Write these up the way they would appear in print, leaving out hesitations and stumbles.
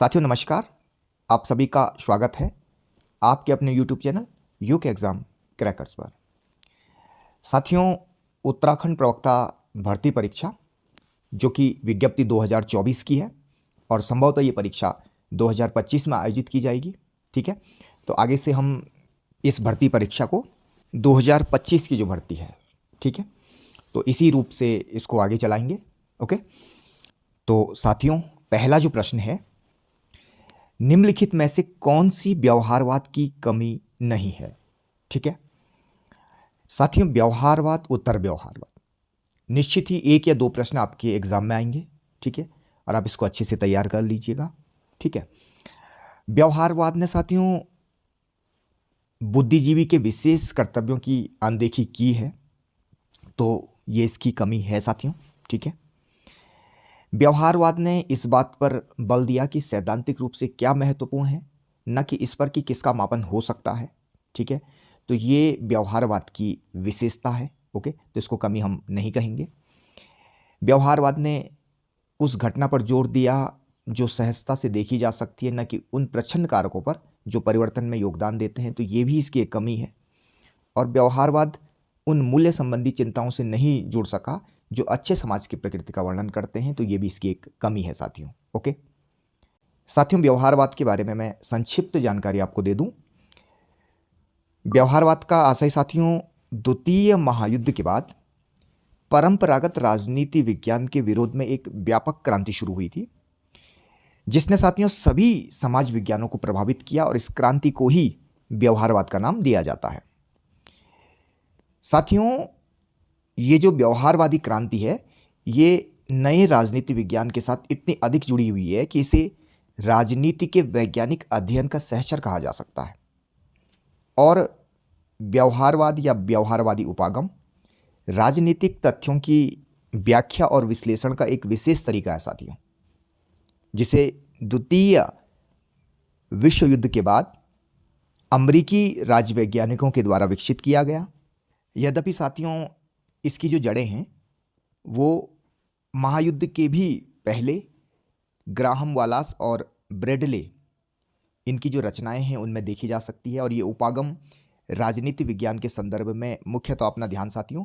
साथियों नमस्कार। आप सभी का स्वागत है आपके अपने YouTube channel UK exam crackers पर। साथियों, उत्तराखंड प्रवक्ता भर्ती परीक्षा जो कि विज्ञप्ति 2024 की है और संभवतः ये परीक्षा 2025 में आयोजित की जाएगी। ठीक है, तो आगे से हम इस भर्ती परीक्षा को 2025 की जो भर्ती है, ठीक है, तो इसी रूप से इसको आगे चलाएंगे। ओके, तो साथियों पहला जो प्रश्न है, निम्नलिखित में से कौन सी व्यवहारवाद की कमी नहीं है। ठीक है साथियों, व्यवहारवाद, उत्तर व्यवहारवाद, निश्चित ही एक या दो प्रश्न आपके एग्जाम में आएंगे। ठीक है, और आप इसको अच्छे से तैयार कर लीजिएगा। ठीक है, व्यवहारवाद ने साथियों बुद्धिजीवी के विशेष कर्तव्यों की अनदेखी की है, तो ये इसकी कमी है साथियों। ठीक है, व्यवहारवाद ने इस बात पर बल दिया कि सैद्धांतिक रूप से क्या महत्वपूर्ण है, न कि इस पर कि किसका मापन हो सकता है। ठीक है, तो ये व्यवहारवाद की विशेषता है। ओके, तो इसको कमी हम नहीं कहेंगे। व्यवहारवाद ने उस घटना पर जोर दिया जो सहजता से देखी जा सकती है, न कि उन प्रच्छन्न कारकों पर जो परिवर्तन में योगदान देते हैं, तो ये भी इसकी एक कमी है। और व्यवहारवाद उन मूल्य संबंधी चिंताओं से नहीं जुड़ सका जो अच्छे समाज की प्रकृति का वर्णन करते हैं, तो ये भी इसकी एक कमी है साथियों। ओके साथियों, व्यवहारवाद के बारे में मैं संक्षिप्त जानकारी आपको दे दूं। व्यवहारवाद का आशय साथियों द्वितीय महायुद्ध के बाद परंपरागत राजनीति विज्ञान के विरोध में एक व्यापक क्रांति शुरू हुई थी, जिसने साथियों सभी समाज विज्ञानों को प्रभावित किया, और इस क्रांति को ही व्यवहारवाद का नाम दिया जाता है। साथियों, ये जो व्यवहारवादी क्रांति है, ये नए राजनीति विज्ञान के साथ इतनी अधिक जुड़ी हुई है कि इसे राजनीति के वैज्ञानिक अध्ययन का सहचर कहा जा सकता है। और व्यवहारवाद या व्यवहारवादी उपागम राजनीतिक तथ्यों की व्याख्या और विश्लेषण का एक विशेष तरीका है साथियों, जिसे द्वितीय विश्व युद्ध के बाद अमेरिकी राजवैज्ञानिकों के द्वारा विकसित किया गया। यद्यपि साथियों इसकी जो जड़ें हैं वो महायुद्ध के भी पहले ग्राहम वालास और ब्रेडले, इनकी जो रचनाएं हैं उनमें देखी जा सकती है। और ये उपागम राजनीति विज्ञान के संदर्भ में मुख्यतः अपना ध्यान साथियों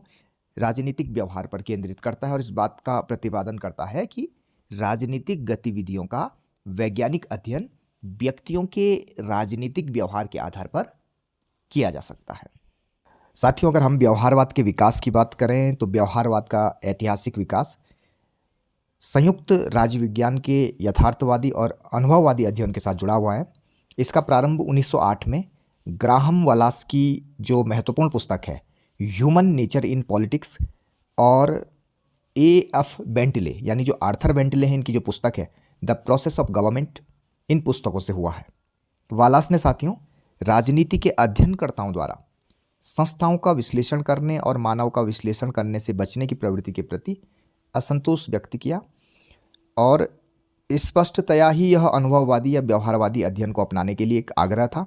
राजनीतिक व्यवहार पर केंद्रित करता है, और इस बात का प्रतिपादन करता है कि राजनीतिक गतिविधियों का वैज्ञानिक अध्ययन व्यक्तियों के राजनीतिक व्यवहार के आधार पर किया जा सकता है। साथियों, अगर हम व्यवहारवाद के विकास की बात करें तो व्यवहारवाद का ऐतिहासिक विकास संयुक्त राज्य विज्ञान के यथार्थवादी और अनुभववादी अध्ययन के साथ जुड़ा हुआ है। इसका प्रारंभ 1908 में ग्राहम वालास की जो महत्वपूर्ण पुस्तक है ह्यूमन नेचर इन पॉलिटिक्स, और A.F. बेंटले यानी जो आर्थर बेंटले हैं, इनकी जो पुस्तक है द प्रोसेस ऑफ गवर्नमेंट, इन पुस्तकों से हुआ है। वालास ने साथियों राजनीति के अध्ययनकर्ताओं द्वारा संस्थाओं का विश्लेषण करने और मानव का विश्लेषण करने से बचने की प्रवृत्ति के प्रति असंतोष व्यक्त किया, और स्पष्टतया ही यह अनुभववादी या व्यवहारवादी अध्ययन को अपनाने के लिए एक आग्रह था।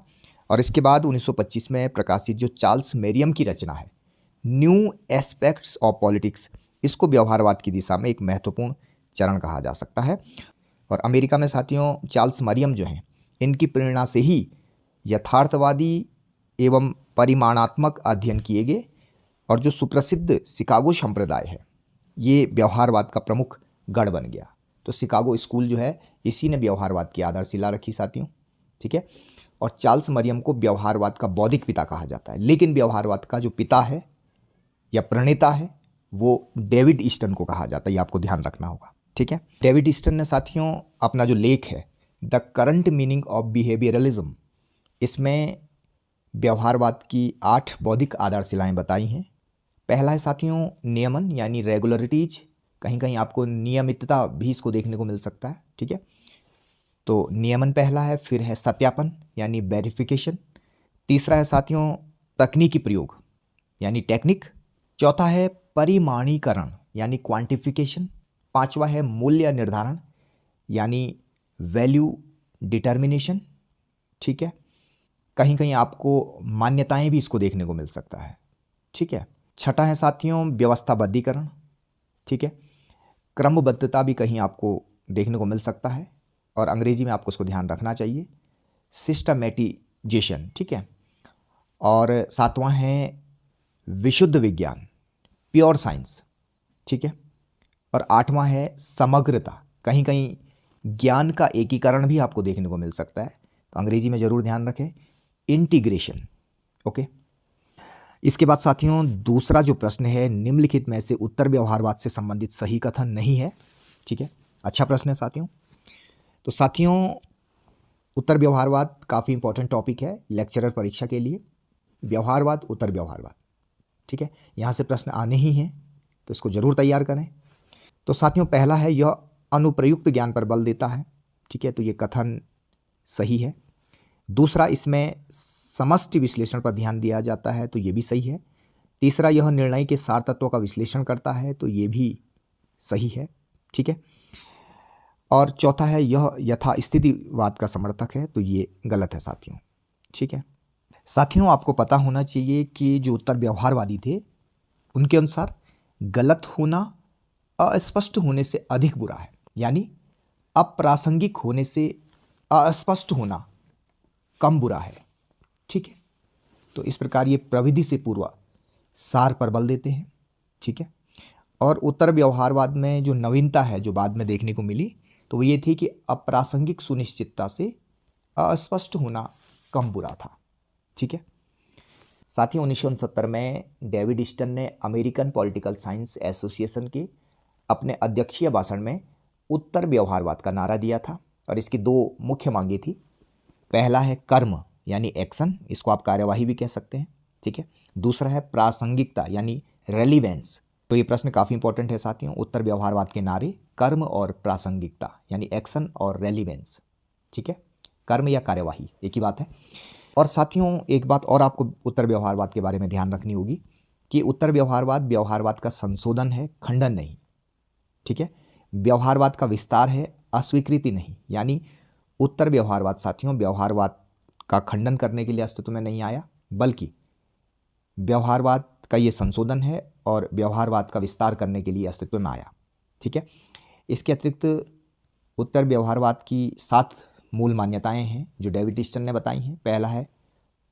और इसके बाद 1925 में प्रकाशित जो चार्ल्स मेरियम की रचना है न्यू एस्पेक्ट्स ऑफ पॉलिटिक्स, इसको व्यवहारवाद की दिशा में एक महत्वपूर्ण चरण कहा जा सकता है। और अमेरिका में साथियों चार्ल्स मरियम जो हैं, इनकी प्रेरणा से ही यथार्थवादी एवं परिमाणात्मक अध्ययन किए गए, और जो सुप्रसिद्ध शिकागो संप्रदाय है ये व्यवहारवाद का प्रमुख गढ़ बन गया। तो शिकागो स्कूल जो है इसी ने व्यवहारवाद की आधारशिला रखी साथियों। ठीक है, और चार्ल्स मरियम को व्यवहारवाद का बौद्धिक पिता कहा जाता है, लेकिन व्यवहारवाद का जो पिता है या प्रणेता है वो डेविड ईस्टन को कहा जाता है, ये आपको ध्यान रखना होगा। ठीक है, डेविड ईस्टन ने साथियों अपना जो लेख है the current meaning of behaviourism, इसमें व्यवहारवाद की 8 बौद्धिक आधारशिलाएं बताई हैं। पहला है साथियों नियमन यानी रेगुलरिटीज, कहीं कहीं आपको नियमितता भी इसको देखने को मिल सकता है। ठीक है, तो नियमन पहला है। फिर है सत्यापन यानी वेरिफिकेशन। तीसरा है साथियों तकनीकी प्रयोग यानी टेक्निक। चौथा है परिमाणीकरण यानी क्वांटिफिकेशन। पांचवा है मूल्य निर्धारण यानी वैल्यू डिटर्मिनेशन। ठीक है, कहीं कहीं आपको मान्यताएं भी इसको देखने को मिल सकता है। ठीक है, छठा है साथियों व्यवस्थाबद्धीकरण। ठीक है, क्रमबद्धता भी कहीं आपको देखने को मिल सकता है। और अंग्रेजी में आपको उसको ध्यान रखना चाहिए, सिस्टमेटिजेशन, ठीक है। और सातवां है विशुद्ध विज्ञान, प्योर साइंस, ठीक है। और आठवां है समग्रता, कहीं कहीं ज्ञान का एकीकरण भी आपको देखने को मिल सकता है, तो अंग्रेजी में ज़रूर ध्यान रखें, इंटीग्रेशन, ओके। इसके बाद साथियों दूसरा जो प्रश्न है, निम्नलिखित में से उत्तर व्यवहारवाद से संबंधित सही कथन नहीं है, ठीक है। अच्छा प्रश्न है साथियों। तो साथियों उत्तर व्यवहारवाद काफ़ी इंपॉर्टेंट टॉपिक है लेक्चरर परीक्षा के लिए, व्यवहारवाद, उत्तर व्यवहारवाद, ठीक है। यहाँ से प्रश्न आने ही हैं, तो इसको जरूर तैयार करें। तो साथियों पहला है, यह अनुप्रयुक्त ज्ञान पर बल देता है, ठीक है, तो ये कथन सही है। दूसरा, इसमें समष्टि विश्लेषण पर ध्यान दिया जाता है, तो ये भी सही है। तीसरा, यह निर्णय के सार तत्वों का विश्लेषण करता है, तो ये भी सही है, ठीक है। और चौथा है, यह यथास्थितिवाद का समर्थक है, तो ये गलत है साथियों, ठीक है। साथियों आपको पता होना चाहिए कि जो उत्तर व्यवहारवादी थे उनके अनुसार गलत होना अस्पष्ट होने से अधिक बुरा है, यानी अप्रासंगिक होने से अस्पष्ट होना कम बुरा है, ठीक है। तो इस प्रकार ये प्रविधि से पूर्व सार पर बल देते हैं, ठीक है। और उत्तर व्यवहारवाद में जो नवीनता है जो बाद में देखने को मिली, तो वो ये थी कि अप्रासंगिक सुनिश्चितता से अस्पष्ट होना कम बुरा था, ठीक है। साथियों 1969 में डेविड ईस्टन ने अमेरिकन पॉलिटिकल साइंस एसोसिएशन के अपने अध्यक्षीय भाषण में उत्तर व्यवहारवाद का नारा दिया था, और इसकी दो मुख्य मांगे थी। पहला है कर्म यानी एक्शन, इसको आप कार्यवाही भी कह सकते हैं, ठीक है। दूसरा है प्रासंगिकता यानी रेलिवेंस। तो ये प्रश्न काफ़ी इंपॉर्टेंट है साथियों, उत्तर व्यवहारवाद के नारे कर्म और प्रासंगिकता यानी एक्शन और रेलिवेंस, ठीक है। कर्म या कार्यवाही एक ही बात है। और साथियों एक बात और आपको उत्तर व्यवहारवाद के बारे में ध्यान रखनी होगी कि उत्तर व्यवहारवाद व्यवहारवाद का संशोधन है, खंडन नहीं, ठीक है। व्यवहारवाद का विस्तार है, अस्वीकृति नहीं। यानी उत्तर व्यवहारवाद साथियों व्यवहारवाद का खंडन करने के लिए अस्तित्व में नहीं आया, बल्कि व्यवहारवाद का ये संशोधन है और व्यवहारवाद का विस्तार करने के लिए अस्तित्व में आया, ठीक है। इसके अतिरिक्त उत्तर व्यवहारवाद की 7 मूल मान्यताएं हैं जो डेविड ईस्टन ने बताई हैं। पहला है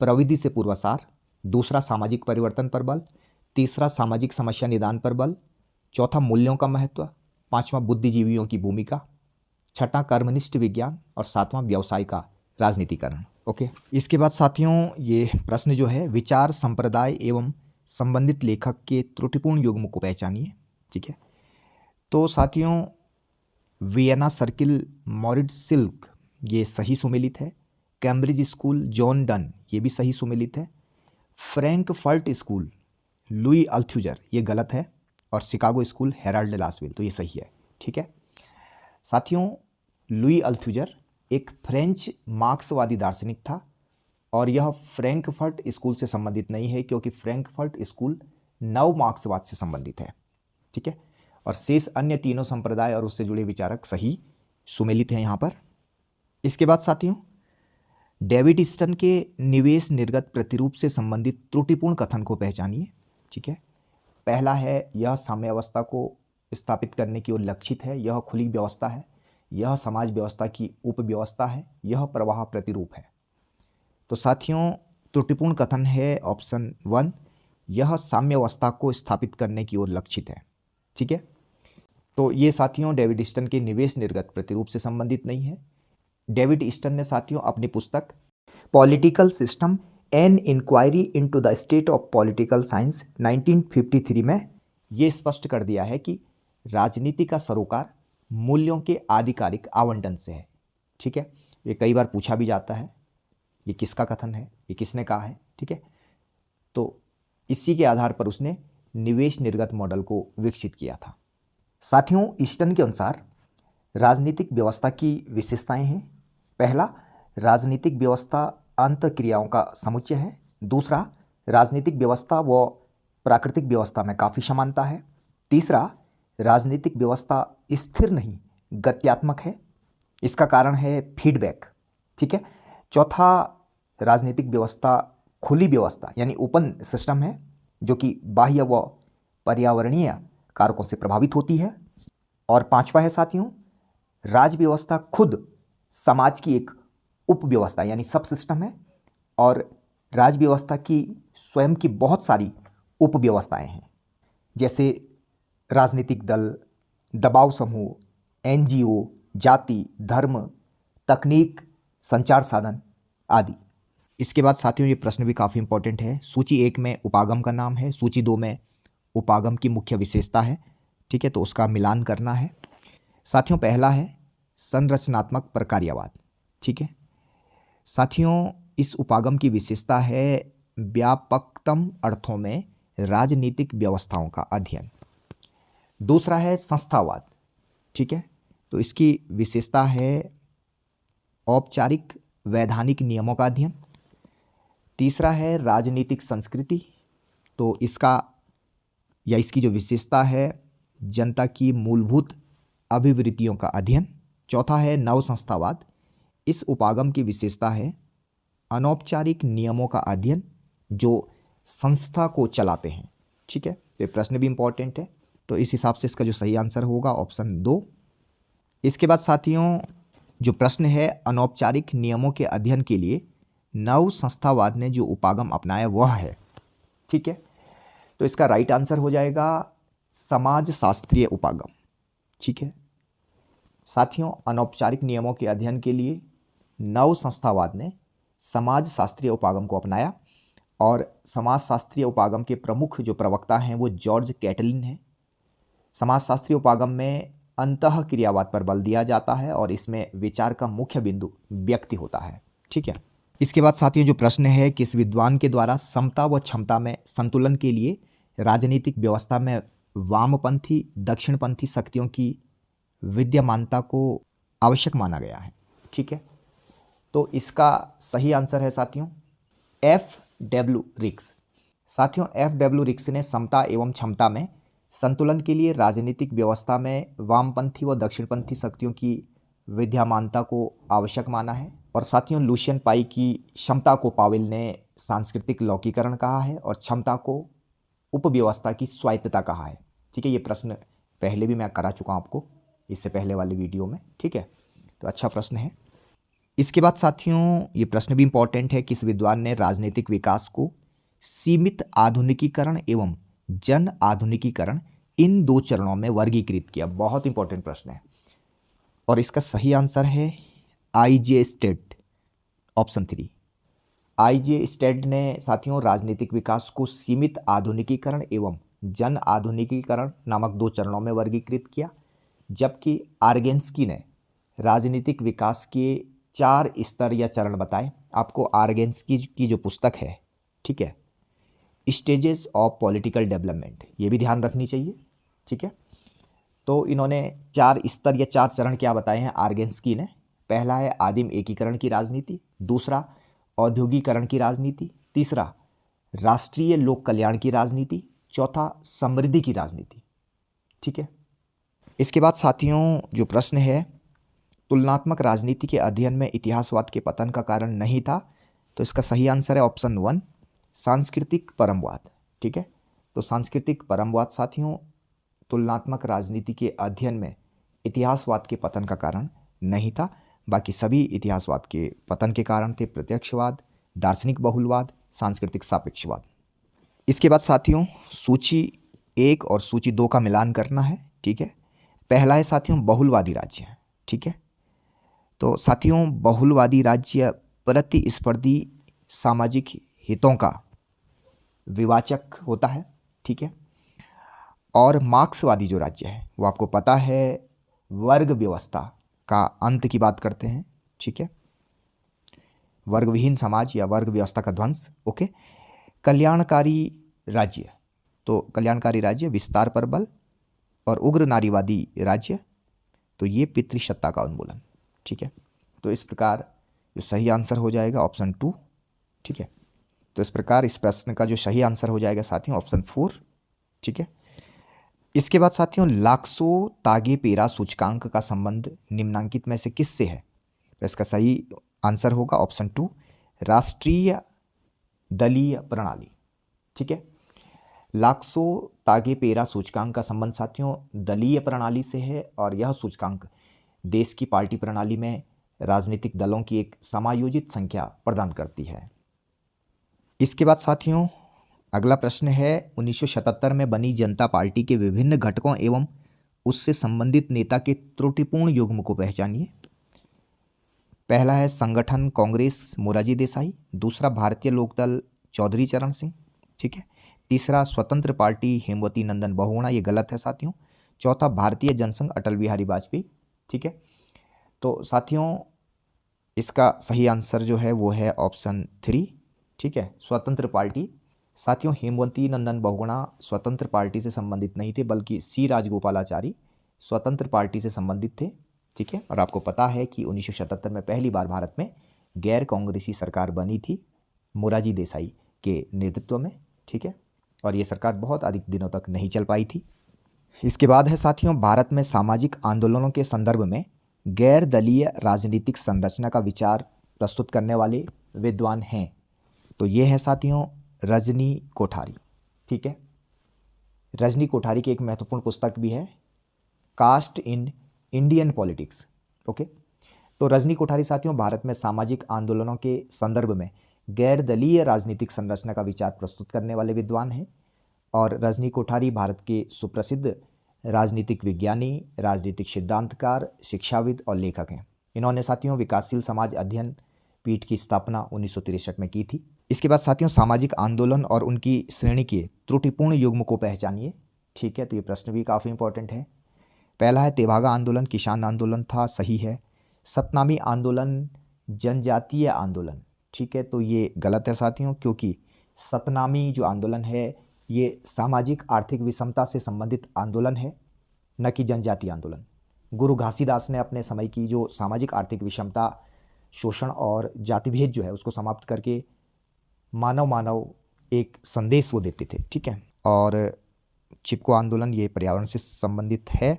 प्रविधि से पूर्वासार, दूसरा सामाजिक परिवर्तन पर बल, तीसरा सामाजिक समस्या निदान पर बल, चौथा मूल्यों का महत्व, पांचवा बुद्धिजीवियों की भूमिका, छठा कर्मनिष्ठ विज्ञान और सातवां व्यवसाय का राजनीतिकरण, ओके। इसके बाद साथियों ये प्रश्न जो है, विचार संप्रदाय एवं संबंधित लेखक के त्रुटिपूर्ण युग्म को पहचानिए, ठीक है। तो साथियों वियना सर्किल, मॉरिड सिल्क ये सही सुमेलित है। कैम्ब्रिज स्कूल, जॉन डन ये भी सही सुमेलित है। फ्रैंकफर्ट स्कूल, लुई अल्थुजर ये गलत है। और शिकागो स्कूल, हेराल्ड लासवेल, तो ये सही है, ठीक है। साथियों लुई अल्थुजर एक फ्रेंच मार्क्सवादी दार्शनिक था, और यह फ्रैंकफर्ट स्कूल से संबंधित नहीं है, क्योंकि फ्रैंकफर्ट स्कूल नव मार्क्सवाद से संबंधित है, ठीक है। और शेष अन्य तीनों संप्रदाय और उससे जुड़े विचारक सही सुमेलित हैं यहाँ पर। इसके बाद साथियों डेविड ईस्टन के निवेश निर्गत प्रतिरूप से संबंधित त्रुटिपूर्ण कथन को पहचानिए, ठीक है। पहला है, यह साम्यावस्था को स्थापित करने की ओर लक्षित है, यह खुली व्यवस्था है, यह समाज व्यवस्था की उपव्यवस्था है, यह प्रवाह प्रतिरूप है। तो साथियों त्रुटिपूर्ण कथन है ऑप्शन 1, यह साम्यावस्था को स्थापित करने की ओर लक्षित है, ठीक है। तो ये साथियों डेविड ईस्टन के निवेश निर्गत प्रतिरूप से संबंधित नहीं है। डेविड ईस्टन ने साथियों अपनी पुस्तक political system an inquiry into the state of political science 1953 में ये स्पष्ट कर दिया है कि राजनीति का सरोकार मूल्यों के आधिकारिक आवंटन से है, ठीक है। ये कई बार पूछा भी जाता है ये किसका कथन है, ये किसने कहा है, ठीक है। तो इसी के आधार पर उसने निवेश निर्गत मॉडल को विकसित किया था। साथियों ईस्टन के अनुसार राजनीतिक व्यवस्था की विशेषताएं हैं। पहला, राजनीतिक व्यवस्था अंतःक्रियाओं का समुच्चय है। दूसरा, राजनीतिक व्यवस्था व प्राकृतिक व्यवस्था में काफ़ी समानता है। तीसरा, राजनीतिक व्यवस्था स्थिर नहीं गत्यात्मक है, इसका कारण है फीडबैक, ठीक है। चौथा, राजनीतिक व्यवस्था खुली व्यवस्था यानी ओपन सिस्टम है, जो कि बाह्य व पर्यावरणीय कारकों से प्रभावित होती है। और पांचवा है साथियों, राज व्यवस्था खुद समाज की एक उपव्यवस्था यानी सब सिस्टम है, और राज व्यवस्था की स्वयं की बहुत सारी उपव्यवस्थाएं हैं, जैसे राजनीतिक दल, दबाव समूह, एनजीओ, जाति, धर्म, तकनीक, संचार साधन आदि। इसके बाद साथियों ये प्रश्न भी काफ़ी इंपॉर्टेंट है। सूची 1 में उपागम का नाम है, सूची 2 में उपागम की मुख्य विशेषता है, ठीक है, तो उसका मिलान करना है। साथियों पहला है संरचनात्मक प्रकार्यवाद, ठीक है। साथियों इस उपागम की विशेषता है व्यापकतम अर्थों में राजनीतिक व्यवस्थाओं का अध्ययन। दूसरा है संस्थावाद, ठीक है, तो इसकी विशेषता है औपचारिक वैधानिक नियमों का अध्ययन। तीसरा है राजनीतिक संस्कृति, तो इसकी जो विशेषता है जनता की मूलभूत अभिवृत्तियों का अध्ययन। चौथा है नव संस्थावाद, इस उपागम की विशेषता है अनौपचारिक नियमों का अध्ययन जो संस्था को चलाते हैं, ठीक है। तो ये प्रश्न भी इंपॉर्टेंट है, तो इस हिसाब से इसका जो सही आंसर होगा ऑप्शन 2। इसके बाद साथियों जो प्रश्न है अनौपचारिक नियमों के अध्ययन के लिए नव संस्थावाद ने जो उपागम अपनाया वह है, ठीक है, तो इसका राइट आंसर हो जाएगा समाज शास्त्रीय उपागम, ठीक है। साथियों अनौपचारिक नियमों के अध्ययन के लिए नव संस्थावाद ने समाज शास्त्रीय उपागम को अपनाया, और समाज शास्त्रीय उपागम के प्रमुख जो प्रवक्ता हैं वो जॉर्ज कैटलिन हैं। समाज शास्त्रीय उपागम में अंतः क्रियावाद पर बल दिया जाता है और इसमें विचार का मुख्य बिंदु व्यक्ति होता है, ठीक है। इसके बाद साथियों जो प्रश्न है किस विद्वान के द्वारा समता व क्षमता में संतुलन के लिए राजनीतिक व्यवस्था में वामपंथी दक्षिणपंथी शक्तियों की विद्यमानता को आवश्यक माना गया है, ठीक है। तो इसका सही आंसर है साथियों F.W. रिक्स। साथियों F.W. रिक्स ने समता एवं क्षमता में संतुलन के लिए राजनीतिक व्यवस्था में वामपंथी व दक्षिणपंथी शक्तियों की विद्यमानता को आवश्यक माना है। और साथियों लुशियन पाई की क्षमता को पावेल ने सांस्कृतिक लौकीकरण कहा है और क्षमता को उपव्यवस्था की स्वायत्तता कहा है, ठीक है। ये प्रश्न पहले भी मैं करा चुका हूँ आपको इससे पहले वाली वीडियो में, ठीक है, तो अच्छा प्रश्न है। इसके बाद साथियों ये प्रश्न भी इंपॉर्टेंट है, किस विद्वान ने राजनीतिक विकास को सीमित आधुनिकीकरण एवं जन आधुनिकीकरण इन दो चरणों में वर्गीकृत किया। बहुत इंपॉर्टेंट प्रश्न है और इसका सही आंसर है I.J. State, option 3। I.J. State ने साथियों राजनीतिक विकास को सीमित आधुनिकीकरण एवं जन आधुनिकीकरण नामक दो चरणों में वर्गीकृत किया, जबकि आर्गेन्स्की ने राजनीतिक विकास के 4 स्तर या चरण बताए। आपको आर्गेन्स्की की जो पुस्तक है, ठीक है, स्टेजेस ऑफ पॉलिटिकल डेवलपमेंट, ये भी ध्यान रखनी चाहिए, ठीक है। तो इन्होंने 4 स्तर या 4 चरण क्या बताए हैं आर्गेन्स्की ने। पहला है आदिम एकीकरण की राजनीति, दूसरा औद्योगिकरण की राजनीति, तीसरा राष्ट्रीय लोक कल्याण की राजनीति, चौथा समृद्धि की राजनीति, ठीक है। इसके बाद साथियों जो प्रश्न है तुलनात्मक राजनीति के अध्ययन में इतिहासवाद के पतन का कारण नहीं था, तो इसका सही आंसर है ऑप्शन 1 सांस्कृतिक परमवाद, ठीक है। तो सांस्कृतिक परमवाद साथियों तुलनात्मक राजनीति के अध्ययन में इतिहासवाद के पतन का कारण नहीं था, बाकी सभी इतिहासवाद के पतन के कारण थे प्रत्यक्षवाद, दार्शनिक बहुलवाद, सांस्कृतिक सापेक्षवाद। इसके बाद साथियों सूची 1 और सूची 2 का मिलान करना है, ठीक है। पहला है साथियों बहुलवादी राज्य, ठीक है। तो साथियों बहुलवादी राज्य प्रतिस्पर्धी सामाजिक हितों का विवाचक होता है, ठीक है। और मार्क्सवादी जो राज्य है वो आपको पता है वर्ग व्यवस्था का अंत की बात करते हैं, ठीक है, वर्गविहीन समाज या वर्ग व्यवस्था का ध्वंस, ओके। कल्याणकारी राज्य, तो कल्याणकारी राज्य विस्तार पर बल, और उग्र नारीवादी राज्य तो ये पितृसत्ता का उन्मूलन, ठीक है। तो इस प्रकार जो सही आंसर हो जाएगा ऑप्शन 2, ठीक है। तो इस प्रकार इस प्रश्न का जो सही आंसर हो जाएगा साथियों ऑप्शन 4, ठीक है। इसके बाद साथियों लाक्सो तागे पेरा सूचकांक का संबंध निम्नांकित में से किससे है, तो इसका सही आंसर होगा ऑप्शन 2 राष्ट्रीय दलीय प्रणाली, ठीक है। लाक्सो तागे पेरा सूचकांक का संबंध साथियों दलीय प्रणाली से है और यह सूचकांक देश की पार्टी प्रणाली में राजनीतिक दलों की एक समायोजित संख्या प्रदान करती है। इसके बाद साथियों अगला प्रश्न है 1977 में बनी जनता पार्टी के विभिन्न घटकों एवं उससे संबंधित नेता के त्रुटिपूर्ण युग्म को पहचानिए। पहला है संगठन कांग्रेस मोरारजी देसाई, दूसरा भारतीय लोकदल चौधरी चरण सिंह, ठीक है। तीसरा स्वतंत्र पार्टी हेमवती नंदन बहुगुणा, ये गलत है साथियों। चौथा भारतीय जनसंघ अटल बिहारी वाजपेयी, ठीक है। तो साथियों इसका सही आंसर जो है वो है ऑप्शन 3, ठीक है, स्वतंत्र पार्टी। साथियों हेमवती नंदन बहुगुणा स्वतंत्र पार्टी से संबंधित नहीं थे, बल्कि सी राजगोपालाचारी स्वतंत्र पार्टी से संबंधित थे, ठीक है। और आपको पता है कि 1977 में पहली बार भारत में गैर कांग्रेसी सरकार बनी थी मोरारजी देसाई के नेतृत्व में, ठीक है। और ये सरकार बहुत अधिक दिनों तक नहीं चल पाई थी। इसके बाद है साथियों भारत में सामाजिक आंदोलनों के संदर्भ में गैर दलीय राजनीतिक संरचना का विचार प्रस्तुत करने वाले विद्वान हैं। तो ये है साथियों रजनी कोठारी, ठीक है। रजनी कोठारी की एक महत्वपूर्ण पुस्तक भी है caste in Indian politics, okay. तो रजनी कोठारी साथियों भारत में सामाजिक आंदोलनों के संदर्भ में गैर दलीय राजनीतिक संरचना का विचार प्रस्तुत करने वाले विद्वान हैं। और रजनी कोठारी भारत के सुप्रसिद्ध राजनीतिक विज्ञानी, राजनीतिक सिद्धांतकार, शिक्षाविद और लेखक हैं। इन्होंने साथियों विकासशील समाज अध्ययन पीठ की स्थापना 1963 में की थी। इसके बाद साथियों सामाजिक आंदोलन और उनकी श्रेणी के त्रुटिपूर्ण युग्म को पहचानिए, ठीक है। तो ये प्रश्न भी काफ़ी इंपॉर्टेंट है। पहला है तेभागा आंदोलन किसान आंदोलन था, सही है। सतनामी आंदोलन जनजातीय आंदोलन, ठीक है। तो ये गलत है साथियों, क्योंकि सतनामी जो आंदोलन है ये सामाजिक आर्थिक विषमता से संबंधित आंदोलन है, न कि जनजातीय आंदोलन। गुरु घासीदास ने अपने समय की जो सामाजिक आर्थिक विषमता, शोषण और जातिभेद जो है उसको समाप्त करके मानव एक संदेश वो देते थे, ठीक है। और चिपको आंदोलन ये पर्यावरण से संबंधित है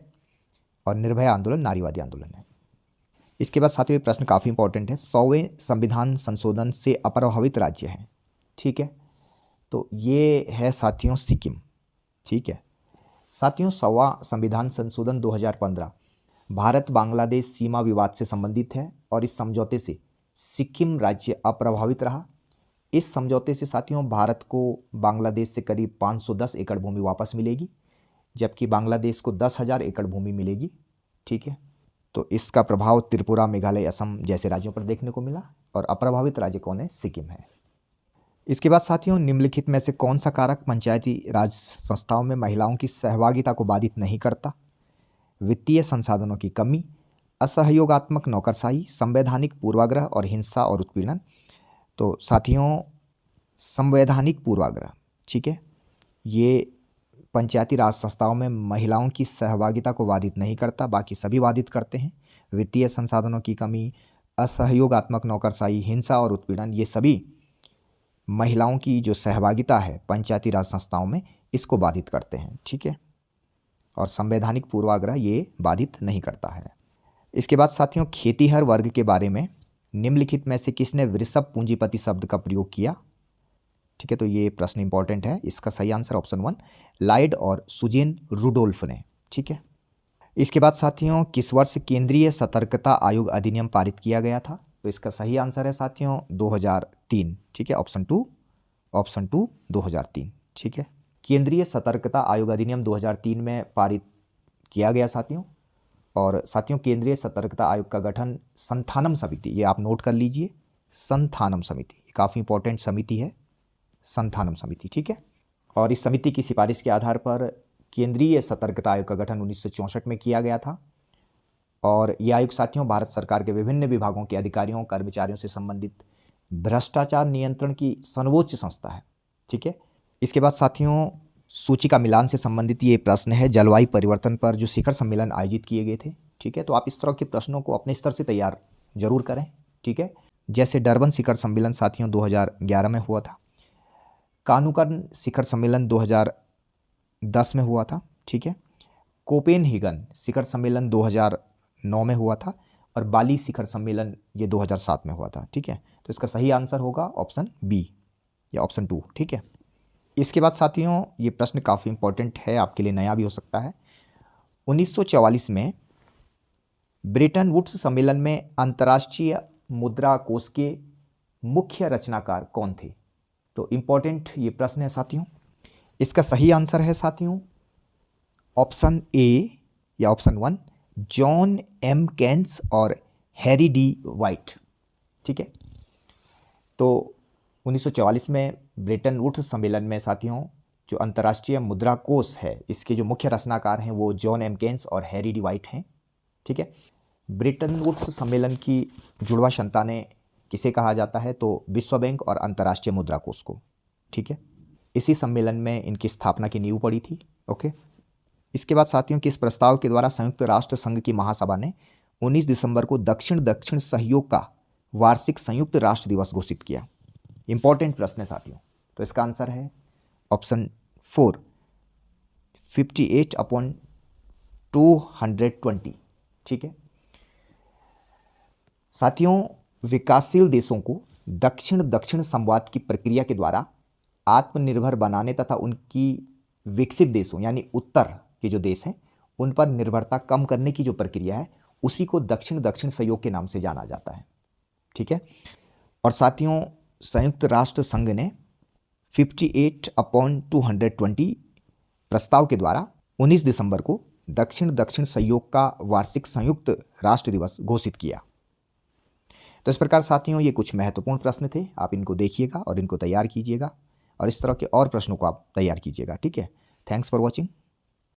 और निर्भया आंदोलन नारीवादी आंदोलन है। इसके बाद साथियों ये प्रश्न काफ़ी इंपॉर्टेंट है। 100वें संविधान संशोधन से अप्रभावित राज्य है, ठीक है। तो ये है साथियों सिक्किम, ठीक है। साथियों 100वां संविधान संशोधन 2015 भारत बांग्लादेश सीमा विवाद से संबंधित है और इस समझौते से सिक्किम राज्य अप्रभावित रहा। इस समझौते से साथियों भारत को बांग्लादेश से करीब 510 एकड़ भूमि वापस मिलेगी, जबकि बांग्लादेश को 10,000 एकड़ भूमि मिलेगी, ठीक है। तो इसका प्रभाव त्रिपुरा, मेघालय, असम जैसे राज्यों पर देखने को मिला और अप्रभावित राज्य कौन है? सिक्किम है। इसके बाद साथियों निम्नलिखित में से कौन सा कारक पंचायती राज संस्थाओं में महिलाओं की सहभागिता को बाधित नहीं करता? वित्तीय संसाधनों की कमी, असहयोगात्मक नौकरशाही, संवैधानिक पूर्वाग्रह और हिंसा और उत्पीड़न। तो साथियों संवैधानिक पूर्वाग्रह, ठीक है, ये पंचायती राज संस्थाओं में महिलाओं की सहभागिता को बाधित नहीं करता, बाकी सभी बाधित करते हैं। वित्तीय संसाधनों की कमी, असहयोगात्मक नौकरशाही, हिंसा और उत्पीड़न, ये सभी महिलाओं की जो सहभागिता है पंचायती राज संस्थाओं में इसको बाधित करते हैं, ठीक है। और संवैधानिक पूर्वाग्रह ये बाधित नहीं करता है। इसके बाद साथियों खेतीहर वर्ग के बारे में निम्नलिखित में से किसने वृषभ पूंजीपति शब्द का प्रयोग किया? ठीक है, तो ये प्रश्न इंपॉर्टेंट है। इसका सही आंसर ऑप्शन 1 लाइड और सुजेन रुडोल्फ ने, ठीक है। इसके बाद साथियों किस वर्ष केंद्रीय सतर्कता आयोग अधिनियम पारित किया गया था? तो इसका सही आंसर है साथियों 2003, ठीक है, ऑप्शन 2 2003, ठीक है। केंद्रीय सतर्कता आयोग अधिनियम 2003 में पारित किया गया साथियों। और साथियों केंद्रीय सतर्कता आयोग का गठन संथानम समिति, ये आप नोट कर लीजिए, संथानम समिति काफ़ी इंपॉर्टेंट समिति है, संथानम समिति, ठीक है। और इस समिति की सिफारिश के आधार पर केंद्रीय सतर्कता आयोग का गठन 1964 में किया गया था। और यह आयोग साथियों भारत सरकार के विभिन्न विभागों के अधिकारियों कर्मचारियों से संबंधित भ्रष्टाचार नियंत्रण की सर्वोच्च संस्था है, ठीक है। इसके बाद साथियों सूची का मिलान से संबंधित ये प्रश्न है, जलवायु परिवर्तन पर जो शिखर सम्मेलन आयोजित किए गए थे, ठीक है। तो आप इस तरह के प्रश्नों को अपने स्तर से तैयार जरूर करें, ठीक है। जैसे डरबन शिखर सम्मेलन साथियों 2011 में हुआ था, कानुकन शिखर सम्मेलन 2010 में हुआ था, ठीक है। कोपेनहेगन शिखर सम्मेलन 2009 में हुआ था और बाली शिखर सम्मेलन ये 2007 में हुआ था, ठीक है। तो इसका सही आंसर होगा ऑप्शन बी या ऑप्शन 2, ठीक है। इसके बाद साथियों ये प्रश्न काफ़ी इंपॉर्टेंट है, आपके लिए नया भी हो सकता है। 1944 में ब्रेटन वुड्स सम्मेलन में अंतर्राष्ट्रीय मुद्रा कोष के मुख्य रचनाकार कौन थे? तो इंपॉर्टेंट ये प्रश्न है साथियों। इसका सही आंसर है साथियों ऑप्शन ए या ऑप्शन 1, जॉन एम केन्स और हैरी डी वाइट। ठीक है, तो 1944 में ब्रेटन वुड्स सम्मेलन में साथियों जो अंतर्राष्ट्रीय मुद्रा कोष है इसके जो मुख्य रचनाकार हैं वो जॉन एम केन्स और हैरी डी वाइट हैं। ठीक है, ब्रेटन वुड्स सम्मेलन की जुड़वा क्षमता ने किसे कहा जाता है? तो विश्व बैंक और अंतर्राष्ट्रीय मुद्रा कोष को। ठीक है, इसी सम्मेलन में इनकी स्थापना की नींव पड़ी थी। ओके, इसके बाद साथियों किस प्रस्ताव के द्वारा संयुक्त राष्ट्र संघ की महासभा ने 19 दिसंबर को दक्षिण दक्षिण सहयोग का वार्षिक संयुक्त राष्ट्र दिवस घोषित किया? इंपॉर्टेंट प्रश्न है साथियों। तो इसका आंसर है ऑप्शन 4, 58/220। ठीक है साथियों, विकासशील देशों को दक्षिण दक्षिण संवाद की प्रक्रिया के द्वारा आत्मनिर्भर बनाने तथा उनकी विकसित देशों यानी उत्तर के जो देश हैं उन पर निर्भरता कम करने की जो प्रक्रिया है उसी को दक्षिण दक्षिण सहयोग के नाम से जाना जाता है। ठीक है, और साथियों संयुक्त राष्ट्र संघ ने 58/220 प्रस्ताव के द्वारा 19 दिसंबर को दक्षिण दक्षिण सहयोग का वार्षिक संयुक्त राष्ट्र दिवस घोषित किया। तो इस प्रकार साथियों ये कुछ महत्वपूर्ण प्रश्न थे, आप इनको देखिएगा और इनको तैयार कीजिएगा और इस तरह के और प्रश्नों को आप तैयार कीजिएगा। ठीक है, थैंक्स फॉर वॉचिंग।